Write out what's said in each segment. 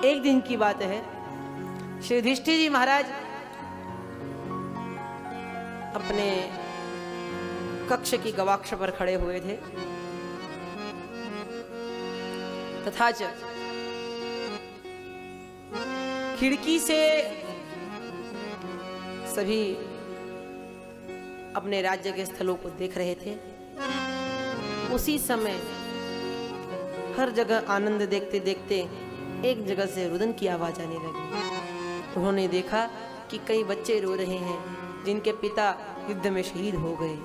एक दिन की बात है, श्री युधिष्ठिर जी महाराज अपने कक्ष की गवाक्ष पर खड़े हुए थे तथा खिड़की से सभी अपने राज्य के स्थलों को देख रहे थे। उसी समय हर जगह आनंद देखते देखते एक जगह से रुदन की आवाज आने लगी। उन्होंने देखा कि कई बच्चे रो रहे हैं जिनके पिता युद्ध में शहीद हो गए,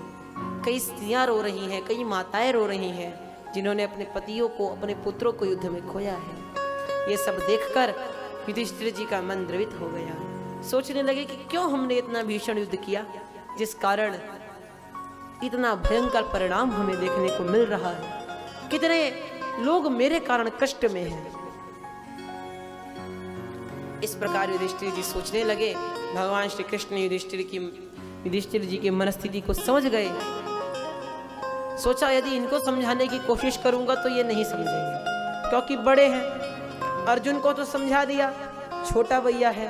कई स्त्रियां रो रही हैं, कई माताएं रो रही हैं जिन्होंने अपने पतियों को, अपने पुत्रों को युद्ध में खोया है। ये सब देखकर युधिष्ठिर जी का मन द्रवित हो गया। सोचने लगे कि क्यों हमने इतना भीषण युद्ध किया जिस कारण इतना भयंकर परिणाम हमें देखने को मिल रहा है, कितने लोग मेरे कारण कष्ट में हैं। इस प्रकार युधिष्ठिर जी सोचने लगे। भगवान श्री कृष्ण युधिष्ठिर जी की मनस्थिति को समझ गए। सोचा यदि इनको समझाने की कोशिश करूंगा तो ये नहीं समझेंगे, क्योंकि बड़े हैं। अर्जुन को तो समझा दिया, छोटा भैया है,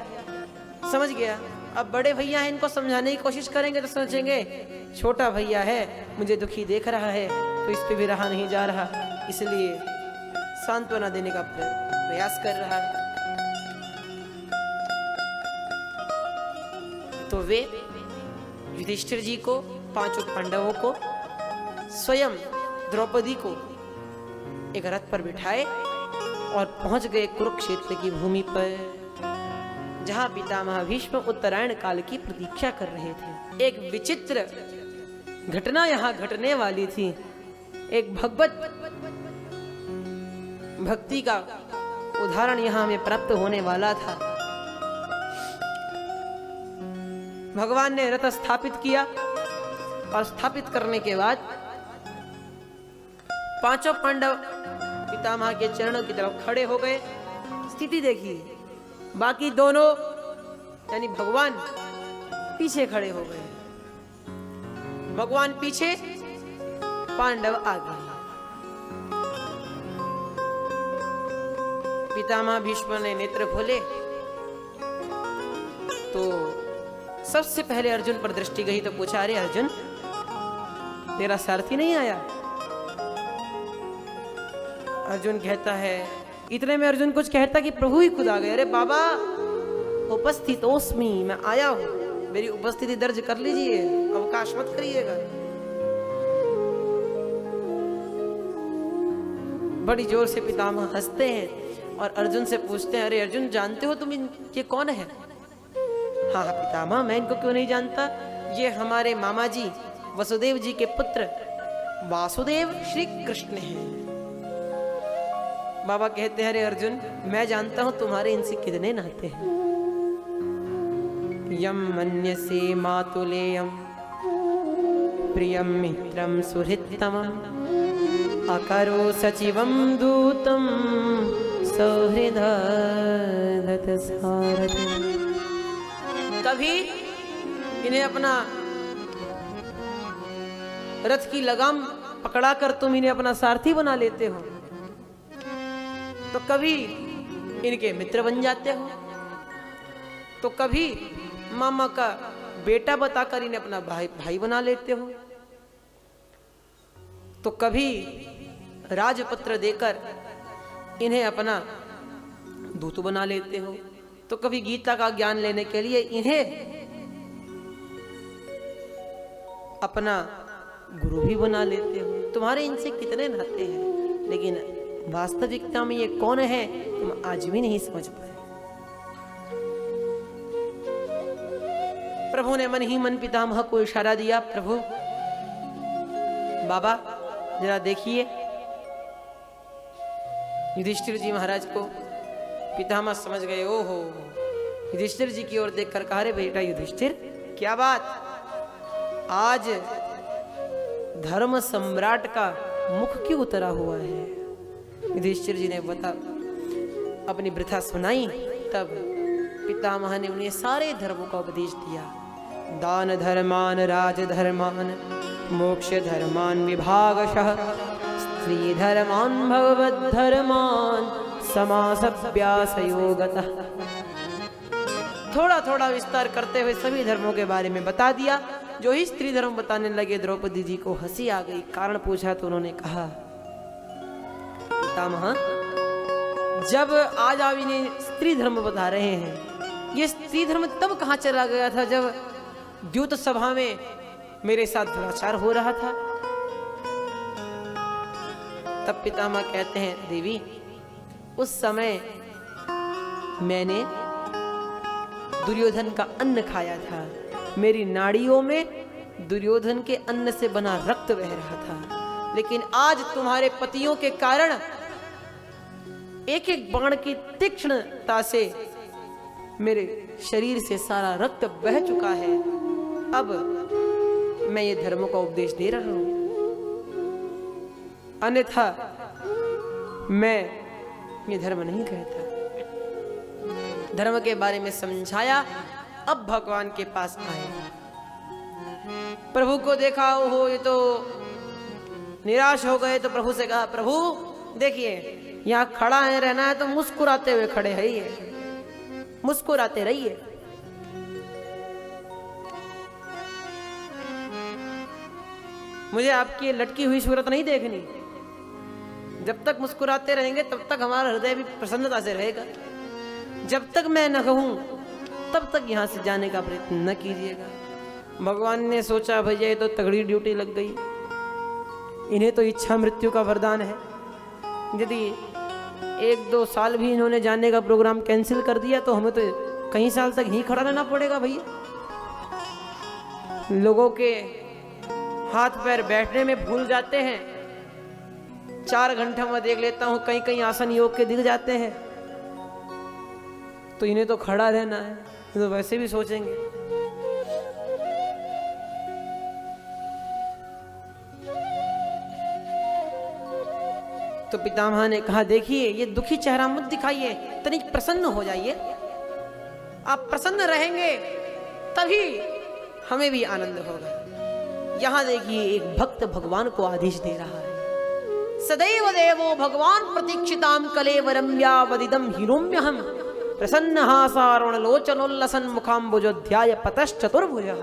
समझ गया। अब बड़े भैया हैं, इनको समझाने की कोशिश करेंगे तो सोचेंगे छोटा भैया है, मुझे दुखी देख रहा है तो इस पे भी रहा नहीं जा रहा, इसलिए सांत्वना देने का प्रयास कर रहा है। तो वे युधिष्ठिर जी को, पांचों पांडवों को, स्वयं द्रौपदी को एक रथ पर बिठाए और पहुंच गए कुरुक्षेत्र की भूमि पर, जहां पितामह भीष्म उत्तरायण काल की प्रतीक्षा कर रहे थे। एक विचित्र घटना यहां घटने वाली थी। एक भगवत भक्ति का उदाहरण यहां हमें प्राप्त होने वाला था। भगवान ने रथ स्थापित किया और स्थापित करने के बाद पांचों पांडव पितामह के चरणों की तरफ खड़े हो गए। स्थिति देखिए, बाकी दोनों यानी भगवान पीछे खड़े हो गए। भगवान पीछे, पांडव आगे। पितामह भीष्म ने नेत्र खोले तो सबसे पहले अर्जुन पर दृष्टि गई तो पूछा, अरे अर्जुन, तेरा सारथी नहीं आया? अर्जुन कहता है, इतने में अर्जुन कुछ कहता कि प्रभु ही खुद आ गए। अरे बाबा, उपस्थितोस्मि, मैं आया हूं, मेरी उपस्थिति दर्ज कर लीजिए, अवकाश मत करिएगा। बड़ी जोर से पितामह हंसते हैं और अर्जुन से पूछते हैं, अरे अर्जुन, जानते हो तुम ये कौन है? हाँ पितामह, मैं इनको क्यों नहीं जानता, ये हमारे मामा जी वसुदेव जी के पुत्र वासुदेव श्री कृष्ण हैं। बाबा कहते हैं, अरे अर्जुन, मैं जानता हूं तुम्हारे इनसे कितने नाते हैं। यम मन्यसे मातुलेयम प्रियम मित्रम सुहृत्तमम अकरो सचिवम दूतम सौहृदः सारथिम्। कभी इन्हें अपना रथ की लगाम पकड़ाकर तुम इन्हें अपना सारथी बना लेते हो, तो कभी इनके मित्र बन जाते हो, तो कभी मामा का बेटा बताकर इन्हें अपना भाई बना लेते हो, तो कभी राजपत्र देकर इन्हें अपना दूत बना लेते हो, तो कभी गीता का ज्ञान लेने के लिए इन्हें अपना गुरु भी बना लेते हो। तुम्हारे इनसे कितने नाते हैं, लेकिन वास्तविकता में ये कौन है तुम आज भी नहीं समझ पाए। प्रभु ने मन ही मन पितामह को इशारा दिया, प्रभु बाबा जरा देखिए। युधिष्ठिर जी महाराज को पितामह समझ गए। ओहो, युधिष्ठिर जी की ओर देखकर कहा, रे बेटा युधिष्ठिर, क्या बात, आज धर्म सम्राट का मुख क्यों उतरा हुआ है? युधिष्ठिर जी ने अपनी वृथा सुनाई। तब पितामह ने उन्हें सारे धर्मों का उपदेश दिया। दान धर्मान, राज धर्मान, मोक्ष धर्मान विभागशः, स्त्री धर्मान, भगवत धर्मान, समासभ्यासयोगतः। थोड़ा थोड़ा विस्तार करते हुए सभी धर्मों के बारे में बता दिया। जो ही स्त्री धर्म बताने लगे द्रौपदी जी को हंसी आ गई। कारण पूछा तो उन्होंने कहा, पितामह जब आज आप इन्हें स्त्री धर्म बता रहे हैं, ये स्त्री धर्म तब कहाँ चला गया था जब द्यूत सभा में मेरे साथ दुराचार हो रहा था। तब पितामह कहते हैं, देवी उस समय मैंने दुर्योधन का अन्न खाया था। मेरी नाड़ियों में दुर्योधन के अन्न से बना रक्त बह रहा था। लेकिन आज तुम्हारे पतियों के कारण एक एक बाण की तीक्ष्णता से मेरे शरीर से सारा रक्त बह चुका है। अब मैं ये धर्मों का उपदेश दे रहा हूं, अन्यथा मैं ये धर्म नहीं कहता। धर्म के बारे में समझाया। अब भगवान के पास आए, प्रभु को देखा, ओहो ये तो निराश हो गए। तो प्रभु से कहा, प्रभु देखिए यहाँ खड़ा है, रहना है तो मुस्कुराते हुए खड़े है, ये मुस्कुराते रहिए। मुझे आपकी लटकी हुई सूरत नहीं देखनी। जब तक मुस्कुराते रहेंगे तब तक हमारा हृदय भी प्रसन्नता से रहेगा। जब तक मैं न कहूं तब तक यहां से जाने का प्रयत्न न कीजिएगा। भगवान ने सोचा, भैया ये तो तगड़ी ड्यूटी लग गई, इन्हें तो इच्छा मृत्यु का वरदान है। यदि 1-2 साल भी इन्होंने जाने का प्रोग्राम कैंसिल कर दिया तो हमें तो कई साल तक ही खड़ा रहना पड़ेगा। भैया लोगों के हाथ पैर बैठने में भूल जाते हैं। 4 घंटे में देख लेता हूं कहीं कहीं आसन योग के दिख जाते हैं। तो इन्हें तो खड़ा रहना है, तो वैसे भी सोचेंगे। तो पितामह ने कहा, देखिए ये दुखी चेहरा मत दिखाइए, तनिक प्रसन्न हो जाइए। आप प्रसन्न रहेंगे तभी हमें भी आनंद होगा। यहां देखिए एक भक्त भगवान को आदेश दे रहा है, सदैव देवो भगवान प्रतीक्षिताम कलेवरम यावदिदम हिरोम्यहम प्रसन्न हासारुण लोचनोल्लसन मुखाम्बुजोध्याय पतश्चतुर्भुजः।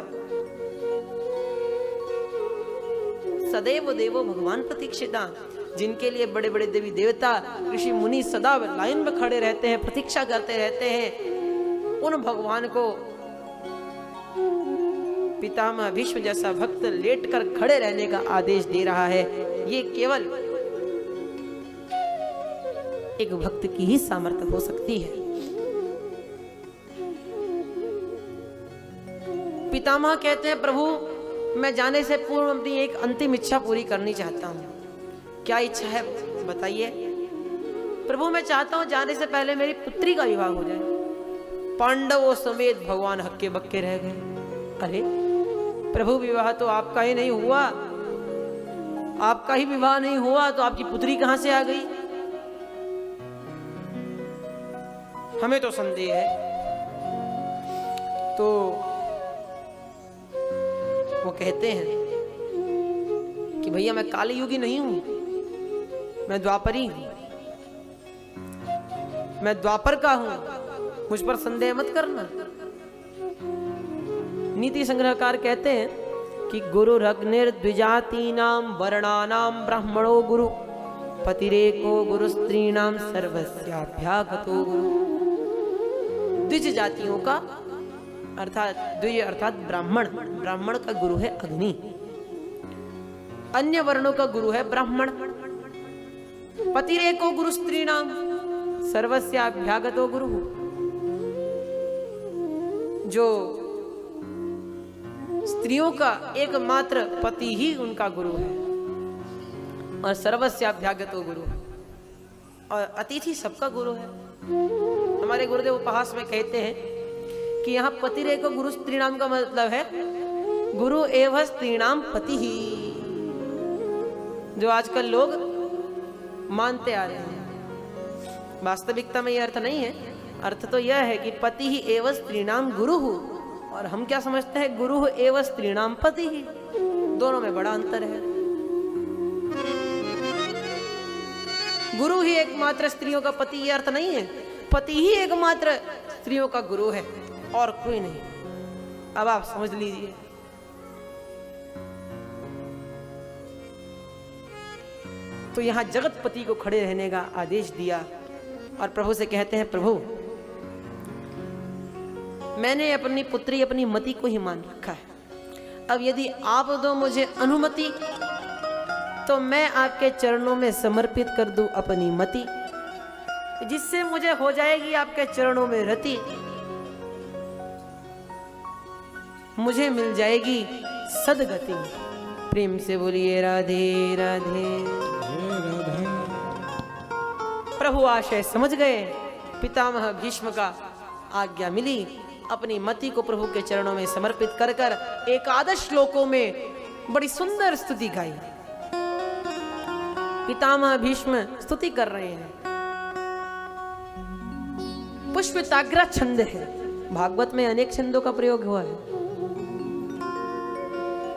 सदैव देवो भगवान प्रतीक्षिता, जिनके लिए बड़े बड़े देवी देवता ऋषि मुनि सदा लाइन में खड़े रहते हैं, प्रतीक्षा करते रहते हैं, उन भगवान को पितामह भीष्म जैसा भक्त लेटकर खड़े रहने का आदेश दे रहा है। ये केवल एक भक्त की ही सामर्थ्य हो सकती है। पितामह कहते हैं, प्रभु मैं जाने से पूर्व अपनी एक अंतिम इच्छा पूरी करनी चाहता हूँ। क्या इच्छा है बताइए। प्रभु मैं चाहता हूँ जाने से पहले मेरी पुत्री का विवाह हो जाए। पांडवों समेत भगवान हक्के बक्के रह गए। अरे प्रभु विवाह तो आपका ही नहीं हुआ, आपका ही विवाह नहीं हुआ तो आपकी पुत्री कहां से आ गई? हमें तो संदेह है। तो वो कहते हैं कि भैया मैं काली युगी नहीं हूं, मैं द्वापरी हूं, मैं द्वापर का हूं, मुझ पर संदेह मत करना। नीति संग्रहकार कहते हैं कि गुरु रग्निर्द्विजातीनां वर्णानां ब्राह्मणो गुरु पतिरेको गुरु स्त्रीणां सर्वस्याभ्यागतो गुरु। द्विज जातियों का अर्थात द्विज अर्थात ब्राह्मण, ब्राह्मण का गुरु है अग्नि, अन्य वर्णों का गुरु है ब्राह्मण। पतिरेको गुरु स्त्रीणां सर्वस्याभ्यागतो गुरु। जो स्त्रियों का एकमात्र पति ही उनका गुरु है और सर्वस्याभ्यागतो गुरु, और अतिथि सबका गुरु है। हमारे गुरुदेव उपहास में कहते हैं कि यहाँ पतिरेको गुरु स्त्रीणाम का मतलब है गुरु एवं स्त्रीणाम पति ही, जो आजकल लोग मानते आ रहे हैं। वास्तविकता में यह अर्थ नहीं है। अर्थ तो यह है कि पति ही एवं स्त्रीणाम गुरु, और हम क्या समझते हैं गुरु एवं स्त्रीणाम पति ही। दोनों में बड़ा अंतर है। गुरु ही एकमात्र स्त्रियों का पति, ये अर्थ नहीं है। पति ही एकमात्र स्त्रियों का गुरु है और कोई नहीं। अब आप समझ लीजिए। तो यहां जगतपति को खड़े रहने का आदेश दिया और प्रभु से कहते हैं, प्रभु मैंने अपनी पुत्री अपनी मति को ही मान रखा है। अब यदि आप दो मुझे अनुमति तो मैं आपके चरणों में समर्पित कर दूं अपनी मति, जिससे मुझे हो जाएगी आपके चरणों में रति, मुझे मिल जाएगी सदगति। प्रेम से बोलिए राधे राधे। प्रभु आशय समझ गए। पितामह भीष्म का आज्ञा मिली, अपनी मति को प्रभु के चरणों में समर्पित कर कर एकादश श्लोकों में बड़ी सुंदर स्तुति गाई। पितामह भीष्म स्तुति कर रहे हैं। पुष्पिताग्र छंद है। भागवत में अनेक छंदों का प्रयोग हुआ है।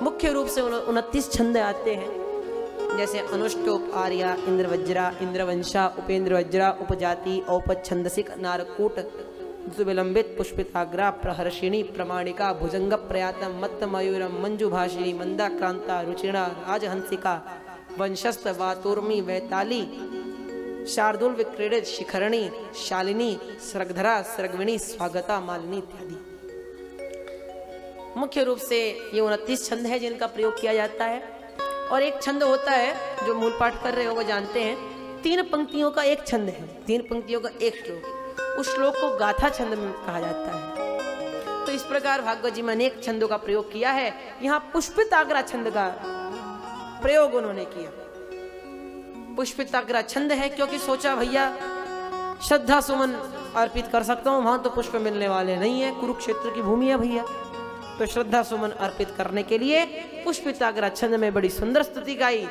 मुख्य रूप से 29 छंद आते हैं, जैसे अनुष्टोप, आर्या, इंद्रवज्रा, इंद्रवंशा, उपेंद्र वज्रा, उपजाति, औपछंदसिक, नारकूट, विलंबित, पुष्पिताग्रा, प्रहर्षिणी, प्रमाणिका, भुजंग प्रयातम, मत्त मयूरम, मंजुभाषिणी, मंदाक्रांता, रुचिणा, राजहंसिका, वंशस्थ, वातूर्मी, वैताली, शार्दुल, विक्रीडित, शिखरणी, शालिनी, सरगधरा, सरगविणी, स्वागता, मालिनी इत्यादि। मुख्य रूप से ये 29 छंद है जिनका प्रयोग किया जाता है। और एक छंद होता है जो मूल पाठ कर रहे हो वो जानते हैं, 3 पंक्तियों का एक छंद है, 3 पंक्तियों का एक श्लोक। उस श्लोक को गाथा छंद में कहा जाता है। तो इस प्रकार भागवत जी में अनेक छंदों का प्रयोग किया है। यहाँ पुष्पिताग्रा छंद का प्रयोग उन्होंने किया। पुष्पिताग्रा छंद है क्योंकि सोचा भैया श्रद्धा सुमन अर्पित कर सकता हूँ, वहां तो पुष्प मिलने वाले नहीं है, कुरुक्षेत्र की भूमि है भैया। तो श्रद्धा सुमन अर्पित करने के लिए पुष्पिताग्रा छंद में बड़ी सुंदर स्तुति गाई।